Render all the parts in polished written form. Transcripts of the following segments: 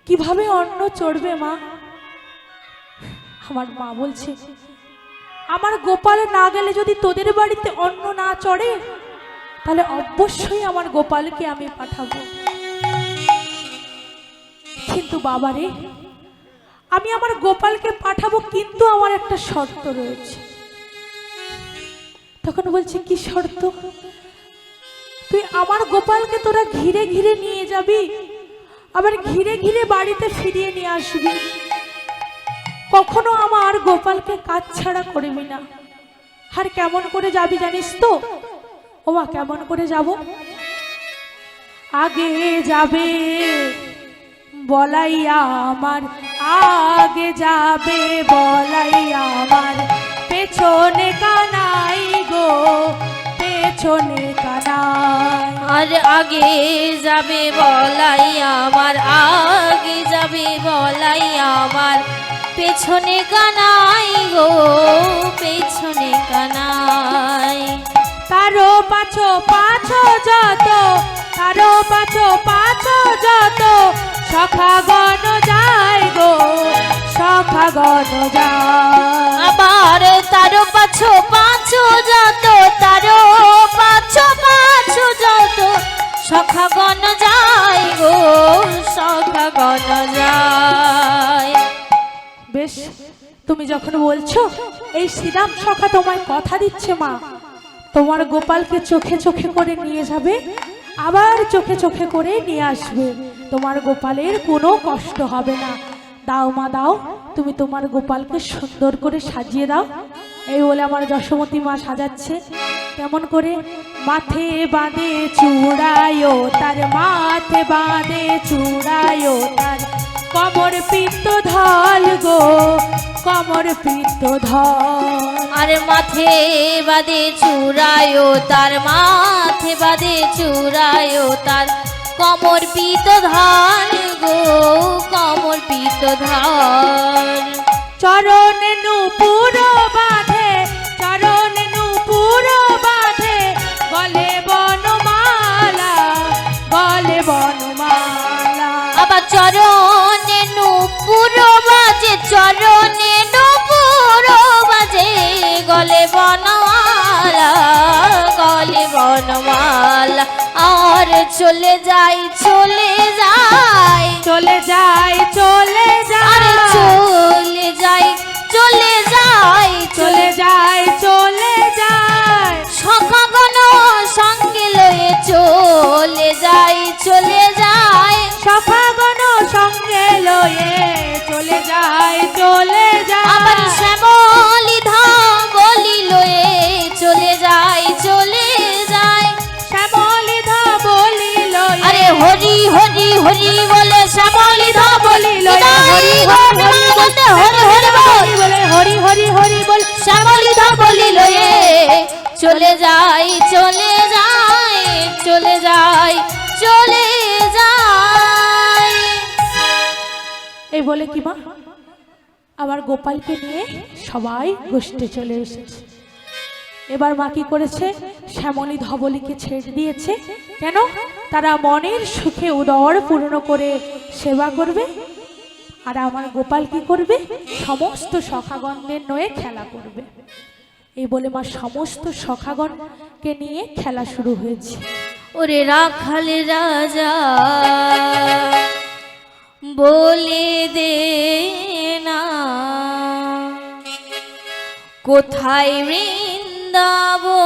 কিভাবে অন্ন চড়বে মা? আমার মা বলছে, আমার গোপাল না গেলে যদি তোদের বাড়িতে অন্ন না চড়ে, তাহলে অবশ্যই আমার গোপালকে আমি পাঠাবো। কিন্তু বাবারে, আমি আমার গোপালকে পাঠাবো, কিন্তু আমার একটা শর্ত রয়েছে। তখন বলছে, কি শর্ত? তুই আমার গোপালকে তোরা ঘিরে ঘিরে নিয়ে যাবি, আবার ঘিরে ঘিরে বাড়িতে ফিরিয়ে নিয়ে আসবি, কখনো আমার গোপালকে কাজ ছাড়া করবি না। আর কেমন করে যাবি জানিস তো? ওমা, কেমন করে যাব? আগে যাবে বলাইয়া আমার, আগে যাবে বলাইয়া আমার, পেছনে কানাই গো, পেছনে কানাই। আর আগে যাবে বলাইয়া আমার, আগে যাবে বলাইয়া আমার, পেছনে কানাই গো, পেছনে কানাই। তারো পাছো পাছো যত, তারো পাছো পাছো যত, সখাগণ যায় গো, সখাগণ যায়। আবার তারো পাছো পাছো যত, তারো পাছো পাছো যত, সখাগণ যায় গো, সখাগণ যায়। বেশ, তুমি যখন বলছো, এই শ্রীরাম সখা তোমায় কথা দিচ্ছে মা, তোমার গোপালকে চোখে চোখে করে নিয়ে যাবে, আবার চোখে চোখে করে নিয়ে আসবে, তোমার গোপালের কোনো কষ্ট হবে না। দাও মা দাও, তুমি তোমার গোপালকে সুন্দর করে সাজিয়ে দাও। এই বলে আমার যশোমতী মা সাজাচ্ছে। কেমন করে? মাথে বাঁধে চূড়ায়ও তার, মাথে বাঁধে চূড়ায়ও তার, কমর পিত্ত ধল গো, কমর পিত্ত ধল। আর মাথে বাঁধে চূড়ায়ও তার, মাথে বাঁধে চূড়ায়ও তার, কমর পিত ধার গো, কমর পিত ধার। চরণে নূপুর বাঁধে, চরণে নূপুর বাঁধে, গলে বনমালা, গলে বনমালা। আবার চরণে নূপুর বাজে, চরণে নূপুর বাজে, গলে বনমালা, গলে বনমালা। আর চলে যাই, চলে যাই, চলে যাই, চলে আর যাই, চলে যাই, চলে যাই, চলে যাই, চলে যাই, সখাগণ সঙ্গে লয়ে চলে যাই, চলে যাই, সখাগণ সঙ্গে লয়ে চলে যাই, চলে আবার যাই। শ্যামলি ধাবলি লয়ে চলে যাই, চলে যাই। শ্যামলি ধবলি লয়ে, আরে হরি হরি হরি বলে শ্যামলি ধাবলি লয়ে, হরি হরি হরি হরি হরি বলে, হরি হরি হরি বল, শ্যামলি ধাবলি লয়ে চলে যাই, চলে যাই, চলে যাই, চলে যাই। এই বলে কি মা, আমার গোপালকে নিয়ে সবাই গোষ্ঠে চলে এসেছে। এবার মা কি করেছে? শ্যামলী ধবলীকে ছেড়ে দিয়েছে। কেন? তারা মনের সুখে উদর পূর্ণ করে সেবা করবে, আর আমার গোপাল কি করবে? সমস্ত সখাগণদের নয়ে খেলা করবে। এই বলে মা সমস্ত সখাগণকে নিয়ে খেলা শুরু হয়েছে। ওরে রাখাল রাজা বলে দে না, কোথায় বৃন্দাবন,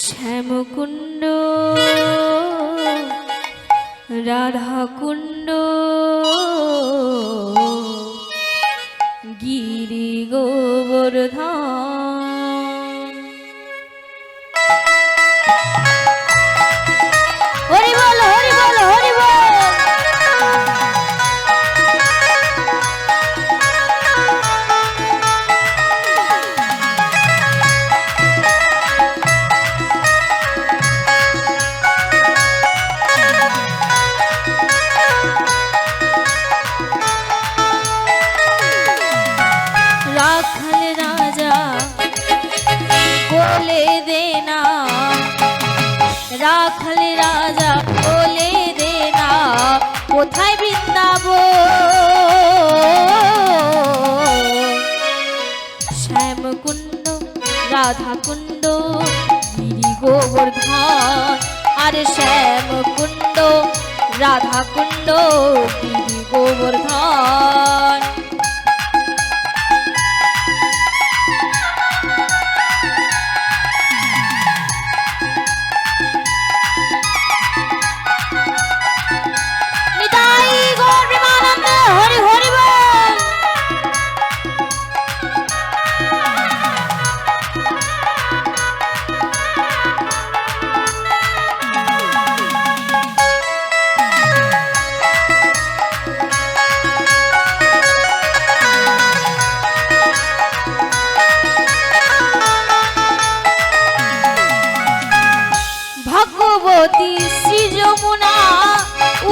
শ্যামকুণ্ড রাধাকুণ্ড, গিরি গোবর্ধন। হরি বল, হরি বল, হরি বল। রাখাল রাজা রাখাল রাজা বলে দে না কোথায় বৃন্দাবন শ্যামকুণ্ড রাধাকুণ্ড গিরি গোবর্ধন আরে শ্যামকুণ্ড রাধাকুণ্ড গিরি গোবর্ধন নিতাই গৌর প্রেমানন্দ হরি হরি বল ভগবতী শ্রী যমুনা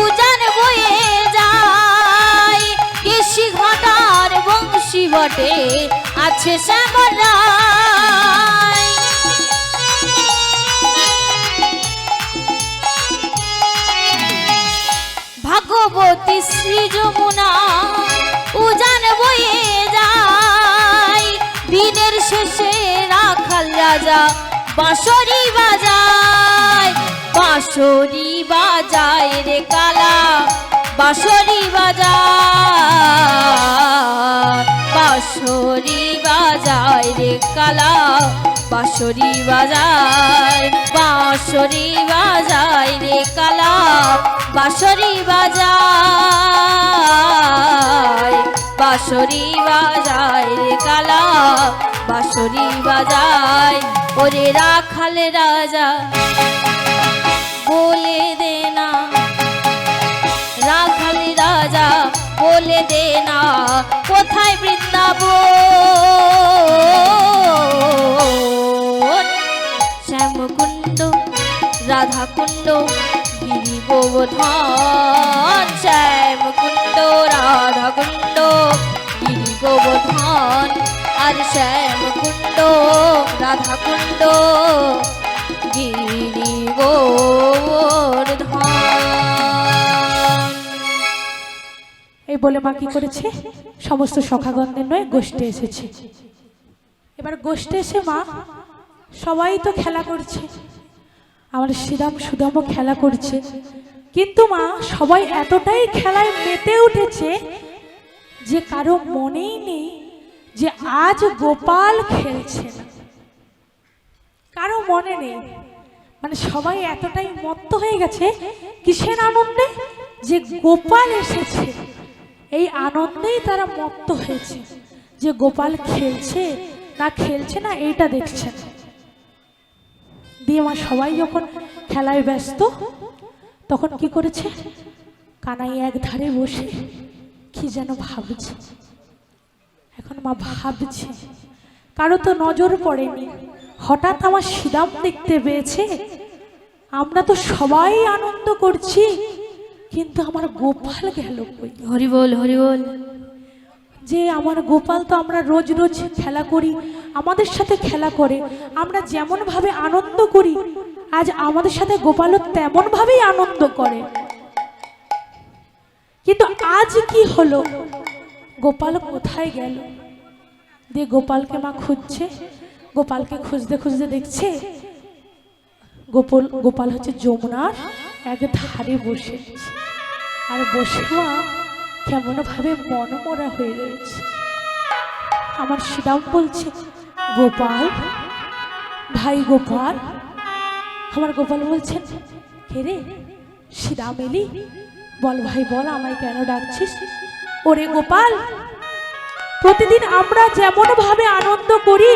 উজান বয়ে যায় কেশি ঘটার বংশী বটে আছে শ্যামল রায় ভগবতী শ্রী যমুনা উজান বয়ে যায় দিনের শেষে রাখাল রাজা বাঁশরি বাজায় বাঁশরি বাজায় রে কালা বাঁশরি বাজায় বাঁশরি বাজায় রে কালা বাঁশরি বাজায় বাঁশরি বাজায় রে কালা বাঁশরি বাজায় বাঁশরি বাজায় রে কালা বাঁশরি বাজায় ওরে রাখাল রাজা বলে দে না রাখাল রাজা বলে দে না কোথায় বৃন্দাবন শ্যামকুণ্ড রাধাকুণ্ড গিরি গোবর্ধন শ্যামকুণ্ড রাধাকুণ্ড গিরি গোবর্ধন আর শ্যামকুণ্ড রাধাকুণ্ড গিরি গোবর্ধন এই বলে মা কি করেছে সমস্ত সখাগণদের নয় গোষ্ঠে এসেছে। এবার গোষ্ঠে এসে মা সবাই তো খেলা করছে, আমার শ্রীরাম সুদামও খেলা করছে, কিন্তু মা সবাই এতটাই খেলায় মেতে উঠেছে যে কারো মনেই নেই যে আজ গোপাল খেলছে না, কারো মনে নেই। মানে সবাই এতটাই মত্ত হয়ে গেছে কিসের আনন্দে, যে গোপাল এসেছে এই আনন্দেই তারা মত্ত হয়েছে, যে গোপাল খেলছে না খেলছে না এইটা দেখছে। দিয়ে মা সবাই যখন খেলায় ব্যস্ত তখন কি করেছে, কানাই এক ধারে বসে কি যেন ভাবছে। এখন মা ভাবছে, কারো তো নজর পড়েনি, হঠাৎ আমার শ্রীরাম দেখতে পেয়েছে, আমরা তো সবাই আনন্দ করছি কিন্তু আমার গোপাল গেল কই। হরি বল হরি বল। যে আমার গোপাল তো আমরা রোজ রোজ খেলা করি, আমাদের সাথে খেলা করে, আমরা যেমন ভাবে আনন্দ করি আজ আমাদের সাথে গোপালও তেমন ভাবেই আনন্দ করে, কিন্তু আজ কি হলো, গোপাল কোথায় গেল। দিয়ে গোপালকে মা খুঁজছে, গোপালকে খুঁজতে খুঁজতে দেখছে গোপাল হচ্ছে যমুনার এক ধারে বসে আর বসে মা কেমন ভাবে মনমরা হয়ে রয়েছে। আমার শ্রীরাম বলছে, গোপাল ভাই গোপাল। আমার গোপাল বলছেন, কে রে শ্রীরাম এলি, বল ভাই বল আমায় কেন ডাকছিস। ওরে গোপাল, প্রতিদিন আমরা যেমন ভাবে আনন্দ করি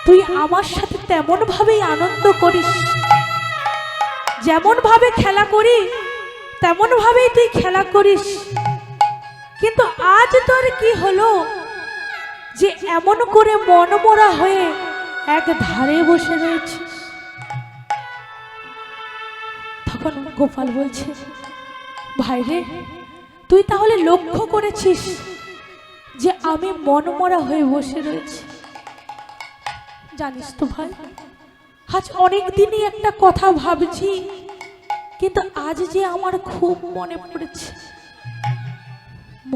তুই আমার সাথে তেমন ভাবেই আনন্দ করিস, যেমন ভাবে খেলা করি তেমন ভাবেই তুই খেলা করিস, কিন্তু আজ তোর কি হলো যে এমন করে মনমরা হয়ে এক ধারে বসে রয়েছিস। তখন গোপাল বলছে, ভাই রে তুই তাহলে লক্ষ্য করেছিস যে আমি মনমরা হয়ে বসে রয়েছি। জানিস তো ভাই, আজ অনেক দিনই একটা কথা ভাবছি, কিন্তু আজ যে আমার খুব মনে পড়েছে।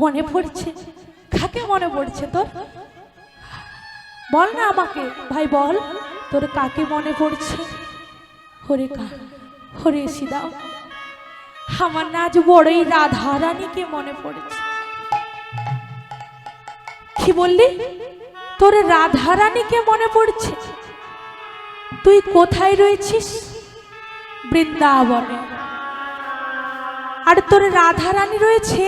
মনে পড়ছে? কাকে মনে পড়ছে তোর? বল না আমাকে ভাই, বল তোর কাকে মনে পড়ছে? হরে হরে সিদাও, আমার না আজ বড়ই রাধা রানীকে মনে পড়েছে। কি বললি? তোর রাধা রানীকে মনে পড়ছে? তুই কোথায় রয়েছিস? বৃন্দাবনে। আর তোর রাধা রানী রয়েছে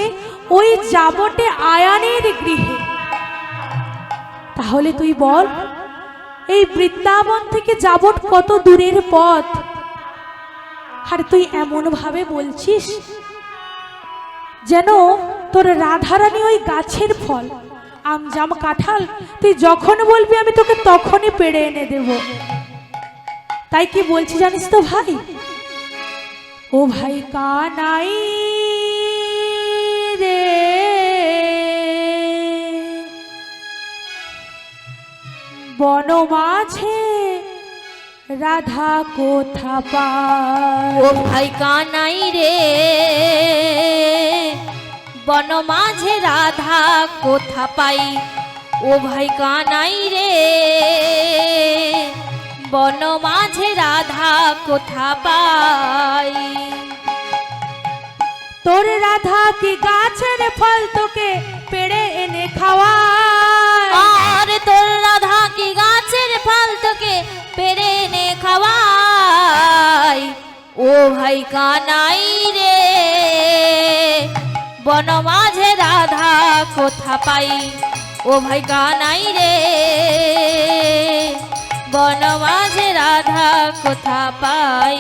ওই যাবটে আয়ানের গৃহে। তাহলে তুই বল, এই বৃন্দাবন থেকে যাবট কত দূরের পথ? আর তুই এমন ভাবে বলছিস যেন তোর রাধা রানী ওই গাছের ফল, আম জাম কাঁঠাল, তুই যখন বলবি আমি তোকে তখনই পেড়ে এনে দেব। তাই কি বলছি জানিস তো ভাই? ও ভাই কানাই রে, বন মাঝে রাধা কোথা পায়। ও ভাই কানাই রে, বন মাঝে রাধা কোথা পাই। ও ভাই কানাই রে, বন মাঝে রাধা কোথা পাই। তোর রাধা কি গাছের ফল তোকে পেড়ে এনে খাওয়ায়? আর তোর রাধা কি গাছের ফল তোকে পেড়ে এনে খাওয়াই। ও ভাই কানাই রে, বন মাঝে রাধা কোথা পাই। ও ভাই কানাই রে, বন মাঝে রাধা কোথা পাই।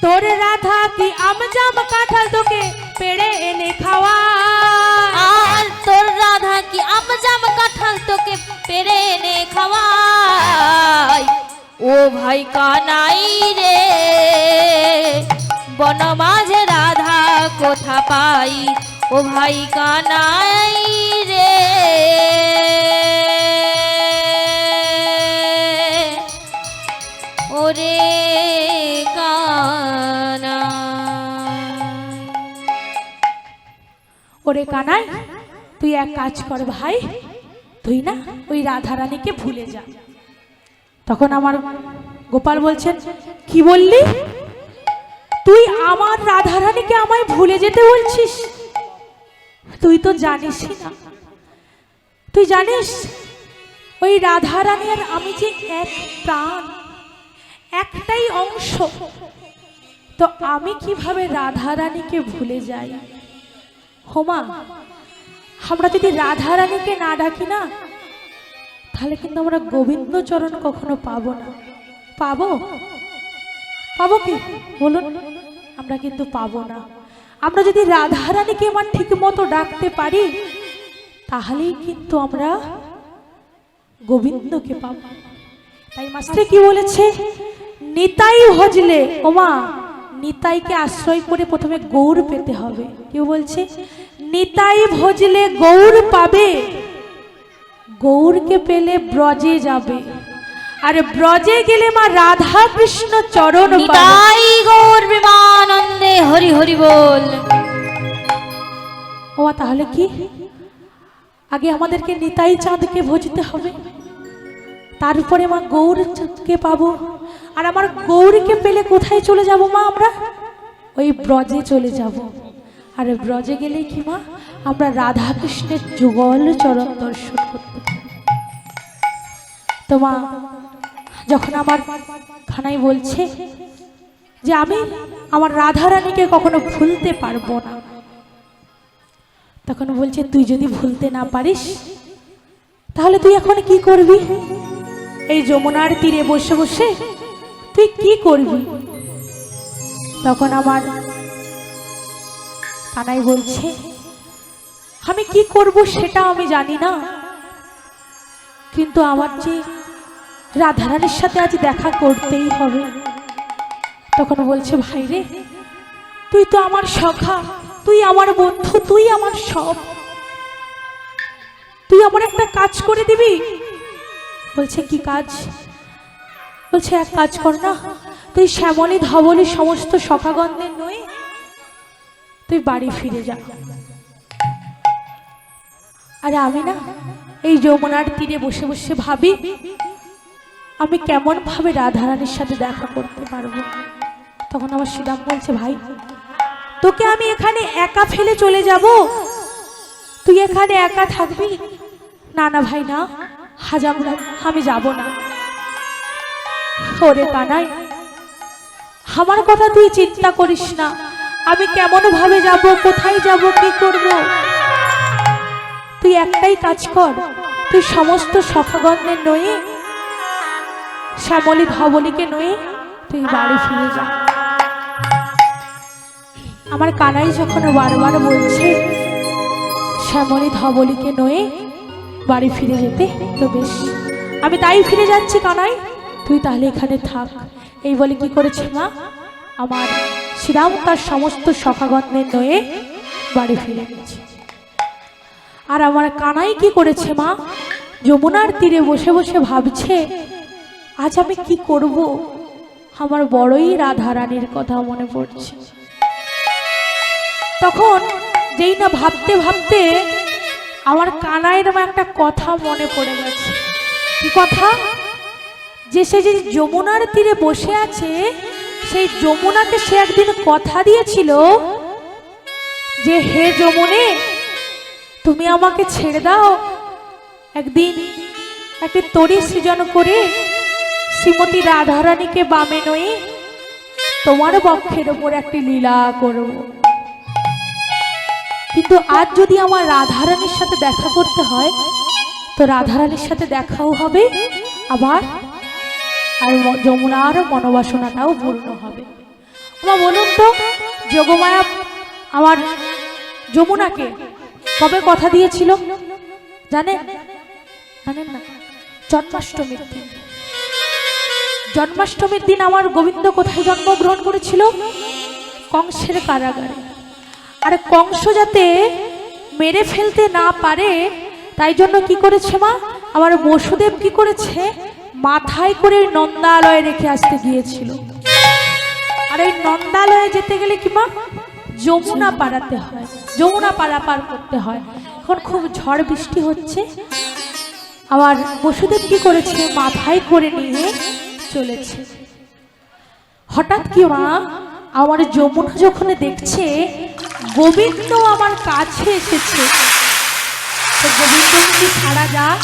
তোর রাধা কি আম জাম কাঁঠাল তোকে পেড়ে এনে খাওয়ায়? আর তোর রাধা কি আম জাম কাঁঠাল তোকে পেড়ে এনে খাওয়াই। ও ভাই কানাই রে, বন মাঝে রাধা কোথা পাই। ও ভাই কানাই রে, ওরে ওরে কানাই, তুই এক কাজ কর ভাই, তুই না ওই রাধা রানীকে ভুলে যা। তখন আমার গোপাল বলছেন, কি বললি? তুই আমার রাধা রানীকে আমায় ভুলে যেতে বলছিস? তুই তো জানিসই না। তুই জানিস ওই রাধা রানী আর আমি যে এক প্রাণ, একটাই অংশ। তো আমি কিভাবে রাধা রানীকে ভুলে যাই? হোমা, আমরা যদি রাধা রানীকে না ডাকি না, তাহলে কিন্তু আমরা গোবিন্দ চরণ কখনো পাবো না। পাবো? পাবো কি বলুন? আমরা কিন্তু পাবো না। আমরা যদি রাধা রানীকে আমার ঠিক মতো ডাকতে পারি, তাহলেই কিন্তু আমরা গোবিন্দকে পাবো। তাই মাস্টার কি বলেছে? নিতাই ভজলে, ওমা নিতাইকে আশ্রয় করে প্রথমে গৌর পেতে হবে। কেউ বলছে নিতাই ভজলে গৌর পাবে, গৌরকে পেলে ব্রজে যাবে, আর ব্রজে গেলে মা রাধা কৃষ্ণ চরণ পাবে। নিতাই গৌর বিমানন্দে হরি হরি বল। ও তাহলে কি আগে আমাদেরকে নিতাই চাঁদকে ভজতে হবে, তারপরে মা গৌরকে পাবো। আর আমার গৌরীকে পেলে কোথায় চলে যাব মা? আমরা ওই ব্রজে চলে যাব। আর ব্রজে গেলে কি মা, আমরা রাধা কৃষ্ণের যুগল চরণ দর্শন করতে পারি। তো মা যখন আমার খানাই বলছে যে আমি আমার রাধা রানীকে কখনো ভুলতে পারবো না, তখন বলছে তুই যদি ভুলতে না পারিস তাহলে তুই এখন কি করবি? এই যমুনার তীরে বসে বসে তুই কি করবি? তখন আমার কানাই বলছে আমি কি করব সেটা আমি জানি না, কিন্তু আমার যে রাধারানীর সাথে আজ দেখা করতেই হবে। তখন বলছে ভাই রে, তুই তো আমার সখা, তুই আমার বন্ধু, তুই আমার সব, তুই আমার একটা কাজ করে দিবি। বলছে কি কাজ? বলছে এক কাজ কর না, তুই শ্যামলী ধবলী সমস্ত সখাগণদের নই তুই বাড়ি ফিরে যা। আরে আমি না এই যমুনার তীরে বসে বসে ভাবি আমি কেমন ভাবে রাধারানীর সাথে দেখা করতে পারবো। তখন আমার শ্রীরাম বলছে, ভাই তোকে আমি এখানে একা ফেলে চলে যাব, তুই এখানে একা থাকবি? না না ভাই না, হাজামরা আমি যাব না। ওরে কানাই, আমার কথা তুই চিন্তা করিস না, আমি কেমন ভাবে যাব, কোথায় যাব, কি করব। তুই একটাই কাজ কর, তুই সমস্ত সখাগণদের নয়ে শ্যামলী ধবলীকে নয়ে তুই বাড়ি ফিরে যা। আমার কানাই যখন বারবার বলছে শ্যামলী ধবলীকে নয়ে বাড়ি ফিরে যেতে, তো বেশ আমি তাই ফিরে যাচ্ছি কানাই, তুই তাহলে এখানে থাক। এই বলে কি করেছে মা, আমার শ্রীরাম তার সমস্ত সখাগণদের নয়ে বাড়ি ফিরে গেছে। আর আমার কানাই কি করেছে মা, যমুনার তীরে বসে বসে ভাবছে আজ আমি কি করব, আমার বড়ই রাধারানীর কথা মনে পড়ছে। তখন যেই না ভাবতে ভাবতে আমার কানাইয়ের একটা কথা মনে পড়ে গেছে। কি কথা? যে সে যে যমুনার তীরে বসে আছে, সেই যমুনাকে সে একদিন কথা দিয়েছিল যে হে যমুনে তুমি আমাকে ছেড়ে দাও, একদিন একটি তরী সৃজন করে শ্রীমতী রাধারানীকে বামে নয়ে তোমার বক্ষের ওপর একটি লীলা করব। কিন্তু আজ যদি আমার রাধারানীর সাথে দেখা করতে হয়, তো রাধারানীর সাথে দেখাও হবে, আবার আর যমুনার মনোবাসনাটাও পূর্ণ হবে। আমার বলুন তো, যোগমায়া আমার যমুনাকে কবে কথা দিয়েছিল জানেন? জানেন না? জন্মাষ্টমীর দিন। জন্মাষ্টমীর দিন আমার গোবিন্দ কোথায় জন্মগ্রহণ করেছিল? কংসের কারাগারে। আর কংস যাতে মেরে ফেলতে না পারে তাই জন্য কি করেছে মা, আমার বসুদেব কি করেছে, মাথায় করে নন্দালয়ে রেখে আসতে গিয়েছিল। আর এই নন্দালয়ে যেতে গেলে কি মা, যমুনা পারাতে হয়, যমুনা পারাপার করতে হয়। এখন খুব ঝড় বৃষ্টি হচ্ছে, আমার বসুদেব কি করেছে, মাথায় করে নিয়ে চলেছে। হঠাৎ কি মা, আমার যমুনা যখন দেখছে গোবিন্দ আমার কাছে এসেছে, তো গোবিন্দ কি ছাড়া যায়?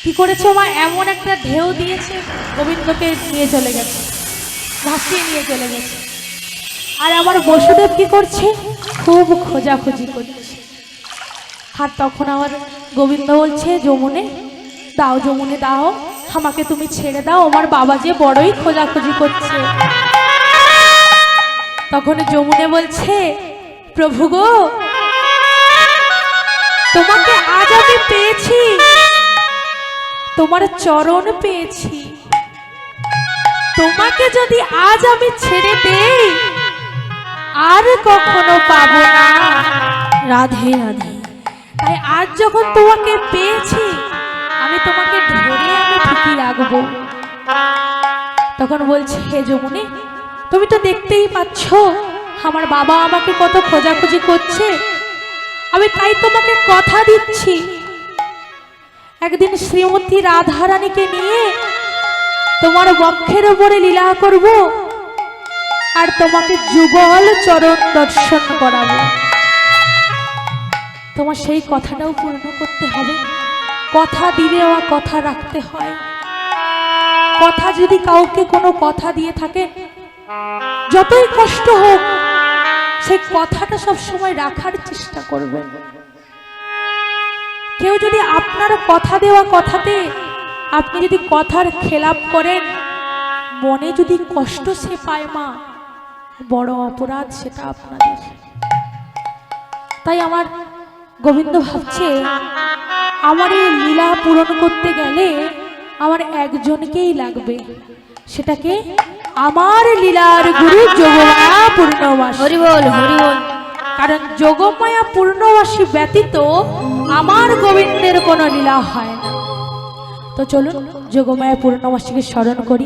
কি করেছে মা, এমন একটা ঢেউ দিয়েছে, গোবিন্দকে নিয়ে চলে গেছে, ভাসিয়ে নিয়ে চলে গেছে। আর আমার বসুদেব কি করছে, খুব খোঁজাখুঁজি করছে। আর তখন আমার গোবিন্দ বলছে, যমুনে দাও, যমুনে দাও, আমাকে তুমি ছেড়ে দাও, আমার বাবা যে বড়ই খোঁজাখুঁজি করছে। তখন যমুনে বলছে, প্রভু গো, তোমাকে আজ আমি পেয়েছি, তোমার চরণ পেয়েছি, তোমাকে যদি আজ আমি ছেড়ে দেই আর কখনো পাবো না। রাধে রাধে। তাই আজ যখন তোমাকে পেয়েছি, আমি তোমাকে ধরে আমি ঠিকই রাখবো। তখন বলছে, হে যমুনে, তুমি তো দেখতেই পাচ্ছ আমার বাবা আমাকে কত খোঁজাখুঁজি করছে, আমি তাই তোমাকে কথা দিচ্ছি, একদিন শ্রীমতী রাধারানীকে নিয়ে তোমার বক্ষের উপরে লীলা করব, আর তোমাকে যুগল চরণ দর্শন করাবো। তোমার সেই কথাটাও পূর্ণ করতে হবে। কথা দিলেও কথা রাখতে হয়। কথা যদি কাউকে কোনো কথা দিয়ে থাকেন, যতই কষ্ট হোক, সেই কথাটা সব সময় রাখার চেষ্টা করবেন। কেউ যদি আপনার কথা দেওয়া কথাতে আপনি যদি কথার খেলাপ করেন, মনে যদি কষ্ট সে পায় মা, বড় অপরাধ সেটা আপনাদের। তাই আমার গোবিন্দ ভাবছে, আমার এই লীলা পূরণ করতে গেলে আমার একজনকেই লাগবে, সেটাকে আমার লীলার গুরু যোগমায়া পূর্ণবাসী। হরি বল, হরি বল। কারণ যোগমায়া পূর্ণবাসী ব্যতীত আমার গোবিন্দের কোনো লীলা হয় না। তো চলুন যোগমায়া পূর্ণমাসীকে স্মরণ করি।